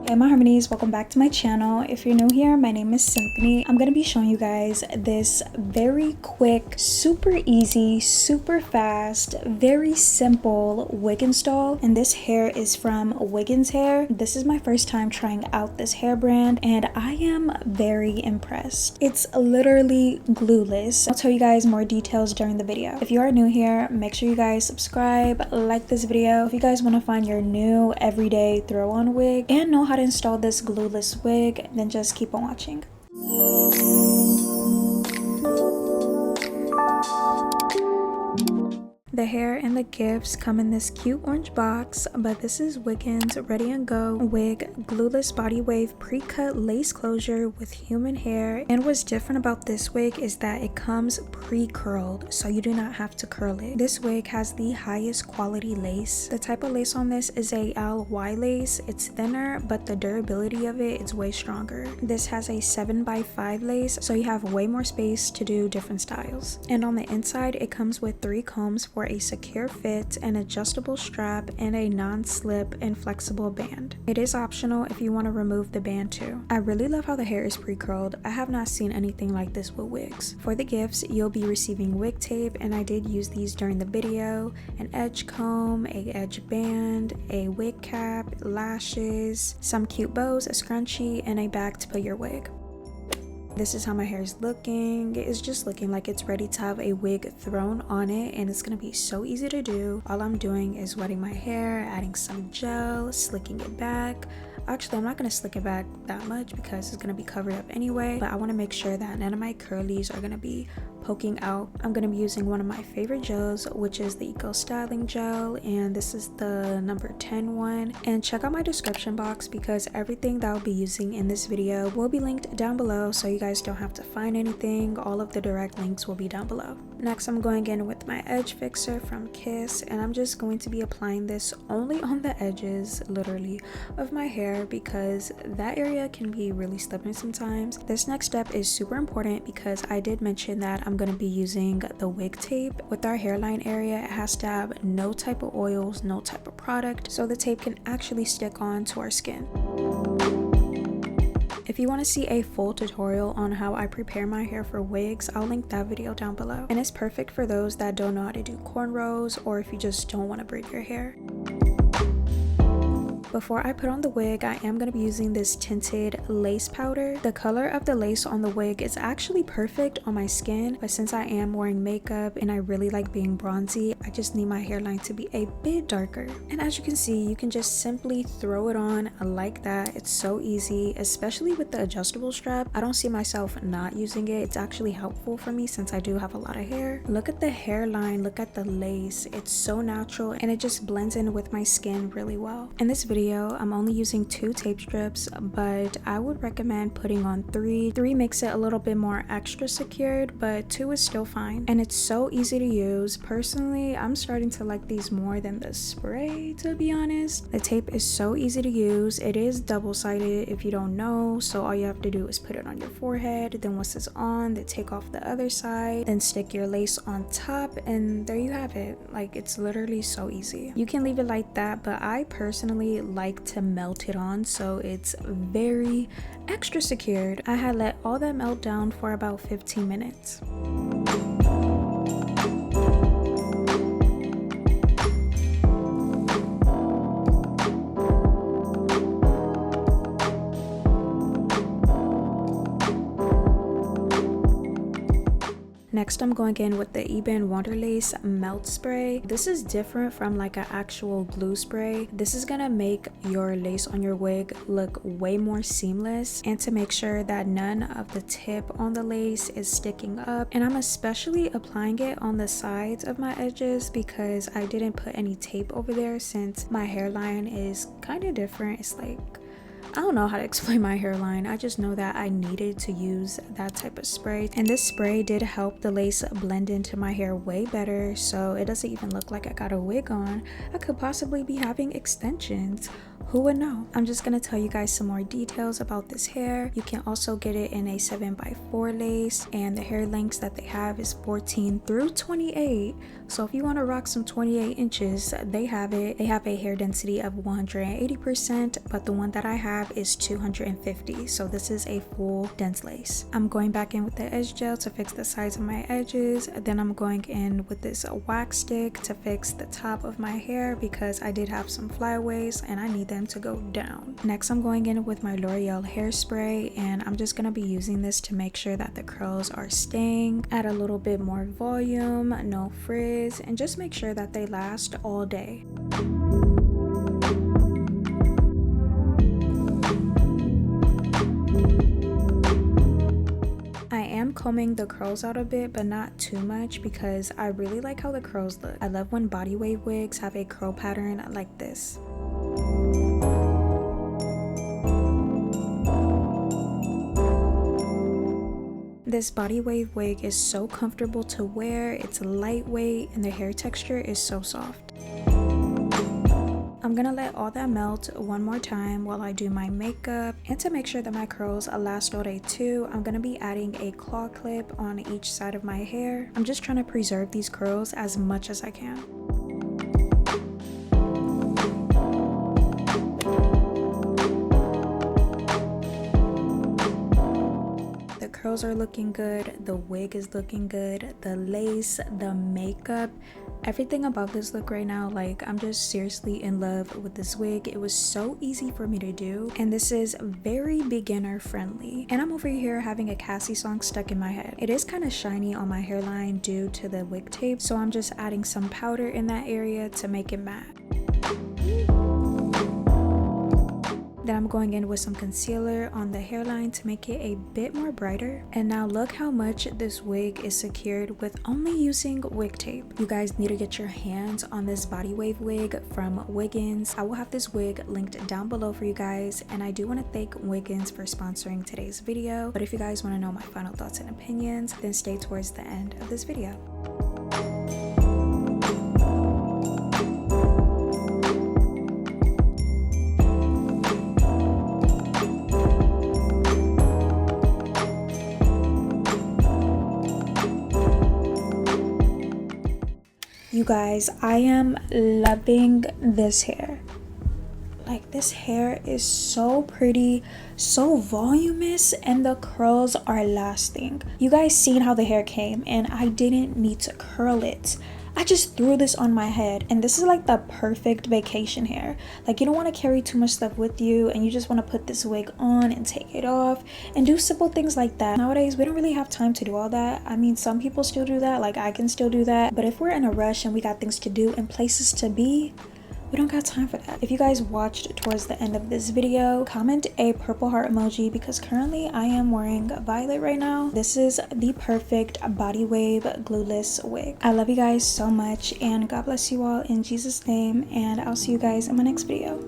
Hey my harmonies, welcome back to my channel. If you're new here, my name is Symphony. I'm gonna be showing you guys this very quick, super easy, super fast, very simple wig install, and this hair is from Wiggins Hair. This is my first time trying out this hair brand and I am very impressed. It's literally glueless. I'll tell you guys more details during the video. If you are new here, make sure you guys subscribe, like this video. If you guys want to find your new everyday throw on wig and know how to install this glueless wig, then just keep on watching. The hair and the gifts come in this cute orange box, but this is Wiggins Ready and Go Wig Glueless Body Wave Pre-Cut Lace Closure with human hair. And what's different about this wig is that it comes pre-curled, so you do not have to curl it. This wig has the highest quality lace. The type of lace on this is a LY lace. It's thinner, but the durability of it is way stronger. This has a 7x5 lace, so you have way more space to do different styles. And on the inside, it comes with 3 combs for a secure fit, an adjustable strap, and a non-slip and flexible band. It is optional if you want to remove the band too. I really love how the hair is pre-curled. I have not seen anything like this with wigs. For the gifts, you'll be receiving wig tape, and I did use these during the video, an edge comb, a edge band, a wig cap, lashes, some cute bows, a scrunchie, and a bag to put your wig. This is how my hair is looking. It's just looking like it's ready to have a wig thrown on it, and it's gonna be so easy to do. All I'm doing is wetting my hair, adding some gel, slicking it back. Actually, I'm not gonna slick it back that much because it's gonna be covered up anyway, but I wanna make sure that none of my curlies are gonna be poking out. I'm gonna be using one of my favorite gels, which is the Eco Styling Gel, and this is the number 10 one. And check out my description box because everything that I'll be using in this video will be linked down below, so you guys don't have to find anything. All of the direct links will be down below. Next, I'm going in with my edge fixer from Kiss, and I'm just going to be applying this only on the edges, literally, of my hair because that area can be really slippery sometimes. This next step is super important because I did mention that I'm going to be using the wig tape. With our hairline area, it has to have no type of oils, no type of product, so the tape can actually stick on to our skin. If you want to see a full tutorial on how I prepare my hair for wigs, I'll link that video down below. And it's perfect for those that don't know how to do cornrows or if you just don't want to braid your hair. Before I put on the wig, I am going to be using this tinted lace powder. The color of the lace on the wig is actually perfect on my skin, but since I am wearing makeup and I really like being bronzy, I just need my hairline to be a bit darker. And as you can see, you can just simply throw it on like that. It's so easy, especially with the adjustable strap. I don't see myself not using it. It's actually helpful for me since I do have a lot of hair. Look at the hairline, look at the lace. It's so natural and it just blends in with my skin really well. In this video, I'm only using 2 tape strips, but I would recommend putting on 3. 3 makes it a little bit more extra secured, but 2 is still fine. And it's so easy to use. Personally, I'm starting to like these more than the spray, to be honest. The tape is so easy to use. It is double-sided if you don't know, so all you have to do is put it on your forehead, then once it's on, then take off the other side, then stick your lace on top, and there you have it. Like, it's literally so easy. You can leave it like that, but I personally like to melt it on so it's very extra secured. I had let all that melt down for about 15 minutes. Next, I'm going in with the Ebin Wonderlace Melt Spray. This is different from like an actual glue spray. This is gonna make your lace on your wig look way more seamless and to make sure that none of the tip on the lace is sticking up. And I'm especially applying it on the sides of my edges because I didn't put any tape over there since my hairline is kind of different. It's like, I don't know how to explain my hairline. I just know that I needed to use that type of spray, and this spray did help the lace blend into my hair way better, so it doesn't even look like I got a wig on. I could possibly be having extensions. Who would know? I'm just gonna tell you guys some more details about this hair. You can also get it in a 7x4 lace, and the hair lengths that they have is 14 through 28. So if you want to rock some 28 inches, they have it. They have a hair density of 180%, but the one that I have is 250. So this is a full dense lace. I'm going back in with the edge gel to fix the sides of my edges. Then I'm going in with this wax stick to fix the top of my hair because I did have some flyaways and I need them to go down. Next, I'm going in with my L'Oreal hairspray, and I'm just gonna be using this to make sure that the curls are staying. Add a little bit more volume, no frizz, and just make sure that they last all day. I am combing the curls out a bit, but not too much because I really like how the curls look. I love when body wave wigs have a curl pattern like this. This body wave wig is so comfortable to wear, it's lightweight, and the hair texture is so soft. I'm gonna let all that melt one more time while I do my makeup. And to make sure that my curls last all day too, I'm gonna be adding a claw clip on each side of my hair. I'm just trying to preserve these curls as much as I can. Curls are looking good, the wig is looking good, the lace, the makeup, everything about this look right now, like I'm just seriously in love with this wig. It was so easy for me to do, and this is very beginner friendly. And I'm over here having a Cassie song stuck in my head. It is kind of shiny on my hairline due to the wig tape, so I'm just adding some powder in that area to make it matte. Then I'm going in with some concealer on the hairline to make it a bit more brighter. And now look how much this wig is secured with only using wig tape. You guys need to get your hands on this body wave wig from Wiggins. I will have this wig linked down below for you guys, and I do want to thank Wiggins for sponsoring today's video. But if you guys want to know my final thoughts and opinions, then stay towards the end of this video. You guys, I am loving this hair. Like, this hair is so pretty, so voluminous, and the curls are lasting. You guys seen how the hair came, and I didn't need to curl it. I just threw this on my head, and this is like the perfect vacation hair. Like, you don't want to carry too much stuff with you, and you just want to put this wig on and take it off and do simple things like that. Nowadays, we don't really have time to do all that. I mean, some people still do that, like I can still do that, but if we're in a rush and we got things to do and places to be, we don't got time for that. If you guys watched towards the end of this video, comment a purple heart emoji because currently I am wearing violet right now. This is the perfect body wave glueless wig. I love you guys so much, and God bless you all in Jesus' name, and I'll see you guys in my next video.